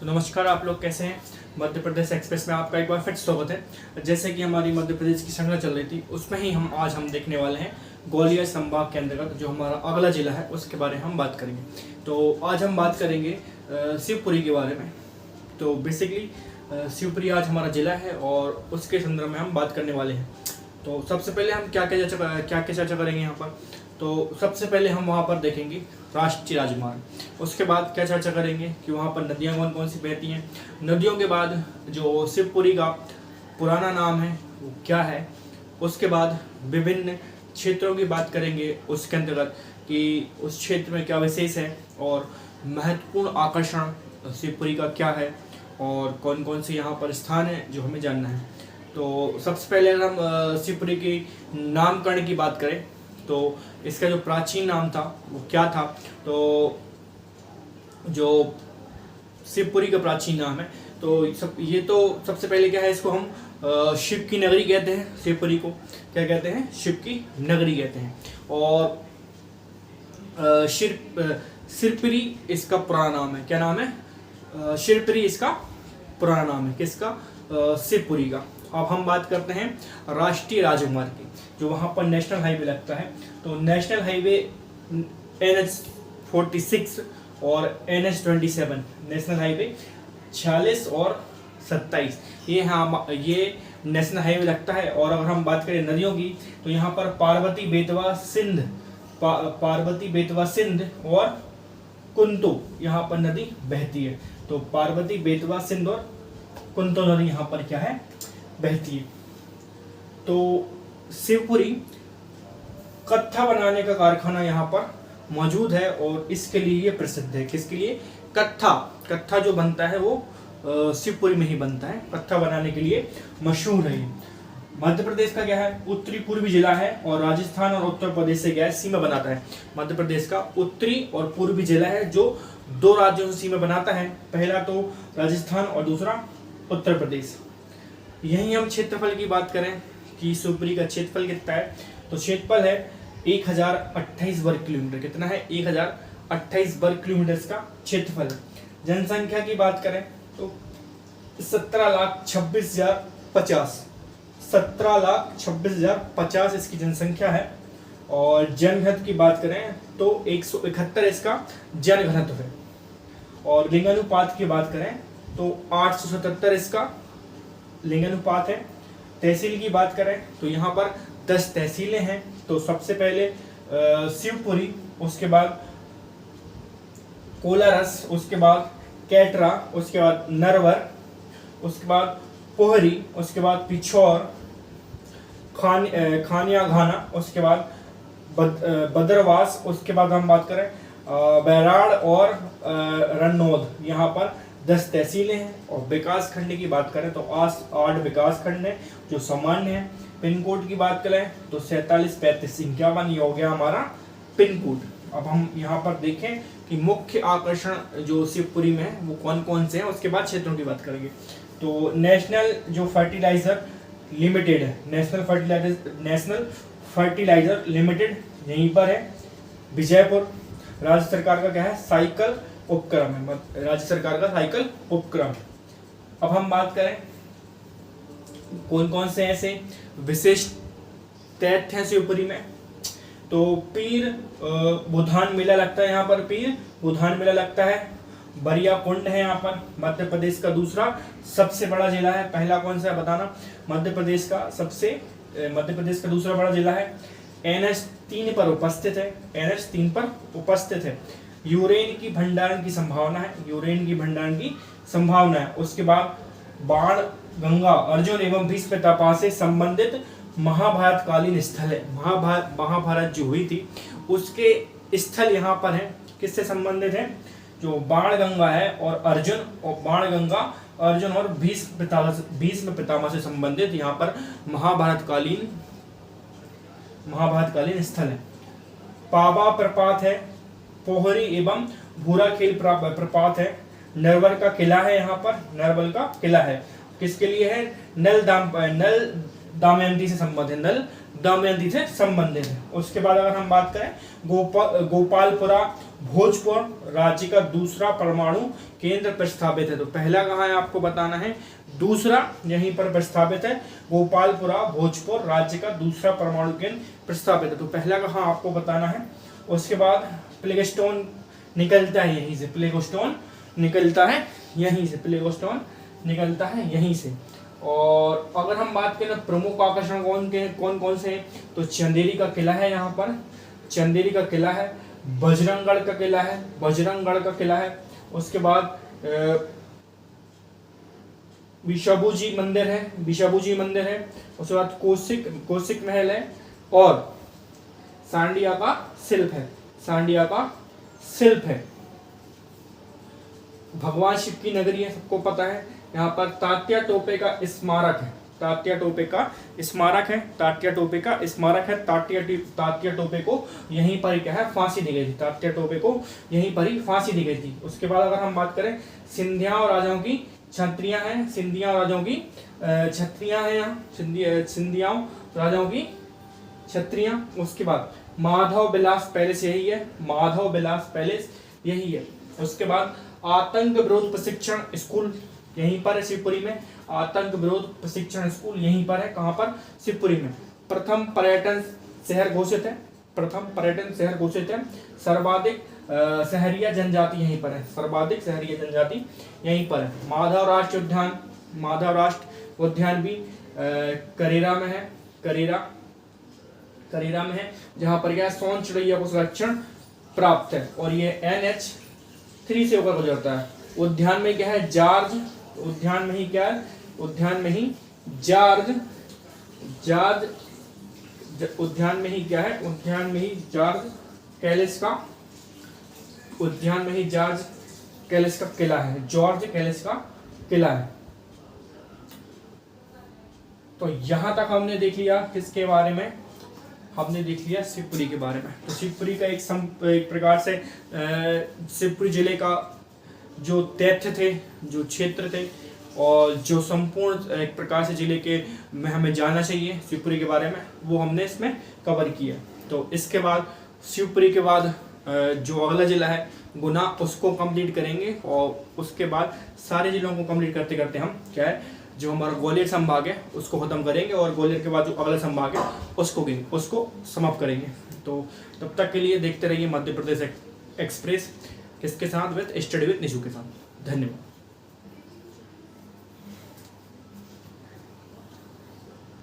तो नमस्कार, आप लोग कैसे हैं। मध्य प्रदेश एक्सप्रेस में आपका एक बार फिर स्वागत है। जैसे कि हमारी मध्य प्रदेश की श्रृंखला चल रही थी, उसमें ही आज हम देखने वाले हैं ग्वालियर संभाग के अंतर्गत जो हमारा अगला जिला है उसके बारे में हम बात करेंगे। तो आज हम बात करेंगे शिवपुरी के बारे में। तो बेसिकली शिवपुरी आज हमारा जिला है और उसके संदर्भ में हम बात करने वाले हैं। तो सबसे पहले हम क्या क्या चर्चा करेंगे यहाँ पर। तो सबसे पहले हम वहाँ पर देखेंगे राष्ट्रीय राजमार्ग। उसके बाद क्या चर्चा करेंगे कि वहाँ पर नदियाँ कौन कौन सी बहती हैं। नदियों के बाद जो शिवपुरी का पुराना नाम है वो क्या है। उसके बाद विभिन्न क्षेत्रों की बात करेंगे उसके अंतर्गत कि उस क्षेत्र में क्या विशेष है और महत्वपूर्ण आकर्षण शिवपुरी का क्या है और कौन कौन से यहाँ पर स्थान है जो हमें जानना है। तो सबसे पहले अगर हम शिवपुरी की नामकरण की बात करें तो इसका जो प्राचीन नाम था वो क्या था। तो जो शिवपुरी का प्राचीन नाम है तो सबसे पहले क्या है, इसको हम शिव की नगरी कहते हैं। शिवपुरी को क्या कहते हैं, शिव की नगरी कहते हैं। और शिवपुरी इसका पुराना नाम है। क्या नाम है? शिवपुरी इसका पुराना नाम है। किसका? शिवपुरी का। अब हम बात करते हैं राष्ट्रीय राजमार्ग की, जो वहाँ पर नेशनल हाईवे लगता है। तो नेशनल हाईवे NH-46 और NH-27, नेशनल हाईवे 46 और 27, ये नेशनल हाईवे लगता है। और अगर हम बात करें नदियों की तो यहाँ पर पार्वती, बेतवा, सिंध और कुंतो यहाँ पर नदी बहती है। तो पार्वती, बेतवा, सिंध और कुंतो नदी यहाँ पर क्या है, बहती है। तो शिवपुरी कत्था बनाने का कारखाना यहाँ पर मौजूद है और इसके लिए ये प्रसिद्ध है। किसके लिए? कत्था जो बनता है वो शिवपुरी में ही बनता है। कत्था बनाने के लिए मशहूर है। मध्य प्रदेश का क्या है, उत्तरी पूर्वी जिला है और राजस्थान और उत्तर प्रदेश से क्या है, सीमा बनाता है। मध्य प्रदेश का उत्तरी और पूर्वी जिला है जो दो राज्यों से सीमा बनाता है। पहला तो राजस्थान और दूसरा उत्तर प्रदेश। यहीं हम क्षेत्रफल की बात करें कि शिवपुरी का क्षेत्रफल कितना है, तो क्षेत्रफल है 1028 वर्ग किलोमीटर। कितना है? 1028 वर्ग किलोमीटर का क्षेत्रफल। जनसंख्या की बात करें तो 17,26,050 इसकी जनसंख्या है। और जनघनत्व की बात करें तो 171 इसका जनघनत्व है। और लिंगानुपात की बात करें तो 877 इसका लिंगानुपात है। तहसील की बात करें तो यहाँ पर 10 तहसीलें हैं। तो सबसे पहले शिवपुरी, उसके बाद कोलारस, उसके बाद कैटरा, उसके बाद नरवर, उसके बाद पोहरी, उसके बाद पिछौर, खानिया घाना, उसके बाद बदरवास, उसके बाद हम बात करें बैराड़ और रन्नौद। यहाँ पर 10 तहसीलें हैं। और विकास खंड की बात करें तो 8 विकास खंड है जो सामान्य है। पिन कोड की बात करें तो 473551 ये हो गया हमारा पिन कोड। अब हम यहाँ पर देखें कि मुख्य आकर्षण जो शिवपुरी में है वो कौन कौन से हैं, उसके बाद क्षेत्रों की बात करेंगे। तो नेशनल जो फर्टिलाइजर लिमिटेड है, नेशनल फर्टिलाइजर लिमिटेड यहीं पर है, विजयपुर। राज्य सरकार का क्या है, साइकिल उपक्रम है, राज्य सरकार का साइकिल उपक्रम। अब हम बात करें कौन कौन से ऐसे विशेष तथ्य हैं शिवपुरी में। तो पीर बुधान मेला लगता है। यहाँ पर पीर बुधान मेला लगता है। बरिया कुंड है यहाँ पर। मध्य प्रदेश का दूसरा सबसे बड़ा जिला है। पहला कौन सा है बताना। मध्य प्रदेश का दूसरा बड़ा जिला है। NH-3 पर उपस्थित है। यूरेन की भंडारण की संभावना है। उसके बाद बाण गंगा, अर्जुन एवं भीष्म से संबंधित महाभारतकालीन स्थल है। महाभारत जो हुई थी उसके स्थल यहाँ पर है। किससे संबंधित है? जो बाण गंगा है और अर्जुन और भीष्म पितामह से संबंधित यहाँ पर महाभारतकालीन स्थल है। पावा प्रपात है। पोहरी एवं भूरा खेल प्रपात है। नरवर का किला है। यहाँ पर नरवल का किला है। किसके लिए है? नल दमयंती से संबंधित। नल दमयंती से संबंधित है। उसके बाद अगर हम बात करें गोपालपुरा भोजपुर राज्य का दूसरा परमाणु केंद्र प्रस्तावित है। तो पहला कहाँ है आपको बताना है, दूसरा यहीं पर प्रस्तावित है, गोपालपुरा भोजपुर राज्य का दूसरा परमाणु केंद्र प्रस्तावित है। तो पहला कहाँ आपको बताना है। उसके बाद प्लेगस्टोन निकलता है यहीं से, प्लेगस्टोन निकलता है यहीं से, प्लेगस्टोन निकलता है यहीं से। और अगर हम बात करें प्रमुख आकर्षण कौन कौन से हैं, तो चंदेरी का किला है, यहाँ पर चंदेरी का किला है, बजरंगगढ़ का किला है, बजरंगगढ़ का किला है। उसके बाद विशाबूजी मंदिर है, विशाबूजी मंदिर है। उसके बाद कोसिक महल है और सांडिया का शिल्प है, सांडिया का शिल्प है। भगवान शिव की नगरी है, सबको पता है। यहाँ पर तात्या टोपे का स्मारक है, तात्या टोपे का स्मारक है, तात्या टोपे का स्मारक है। तात्या टोपे को यहीं पर क्या है, फांसी दी गई थी, तात्या टोपे को यहीं पर ही फांसी दी गई थी। उसके बाद अगर हम बात करें सिंधिया और राजाओं की छत्रियां हैं, सिंधिया और राजाओं की छत्रियां हैं यहाँ, सिंधिया राजाओं की छत्रियां। उसके बाद माधव विलास पैलेस यही है, माधव विलास पैलेस यही है। उसके बाद आतंक विरोध प्रशिक्षण स्कूल यहीं पर है शिवपुरी में, आतंक विरोध प्रशिक्षण स्कूल यहीं पर है, कहां पर, शिवपुरी में। प्रथम पर्यटन शहर घोषित है, प्रथम पर्यटन शहर घोषित है। सर्वाधिक शहरीय जनजाति यहीं पर है, सर्वाधिक शहरीय जनजाति यहीं पर है। माधव राष्ट्रीय उद्यान, माधव राष्ट्रीय उद्यान भी करेरा में है, करेरा में है, जहां पर यह सोन चिड़ैया को संरक्षण प्राप्त है और ये NH3 से होकर गुजरता है। उद्यान में क्या है, जॉर्ज, उद्यान में ही क्या है, उद्यान में ही जॉर्ज, उद्यान में ही क्या है, उद्यान में ही जॉर्ज कैलिस का, उद्यान में ही जॉर्ज कैलिस का किला है, जॉर्ज कैलिस का किला है। तो यहां तक हमने देख लिया किसके बारे में, हमने देख लिया शिवपुरी के बारे में। तो शिवपुरी का एक प्रकार से शिवपुरी जिले का जो तथ्य थे, जो क्षेत्र थे और जो संपूर्ण एक प्रकार से जिले के में हमें जानना चाहिए शिवपुरी के बारे में, वो हमने इसमें कवर किया। तो इसके बाद शिवपुरी के बाद जो अगला जिला है गुना, उसको कंप्लीट करेंगे और उसके बाद सारे जिलों को कंप्लीट करते करते हम क्या है, जो हमारा ग्वालियर संभाग है उसको खत्म करेंगे और ग्वालियर के बाद जो अगला संभाग है उसको समाप्त करेंगे। तो तब तक के लिए देखते रहिए मध्य प्रदेश एक्सप्रेस, किसके साथ, विद स्टडी विद निशु के साथ। धन्यवाद।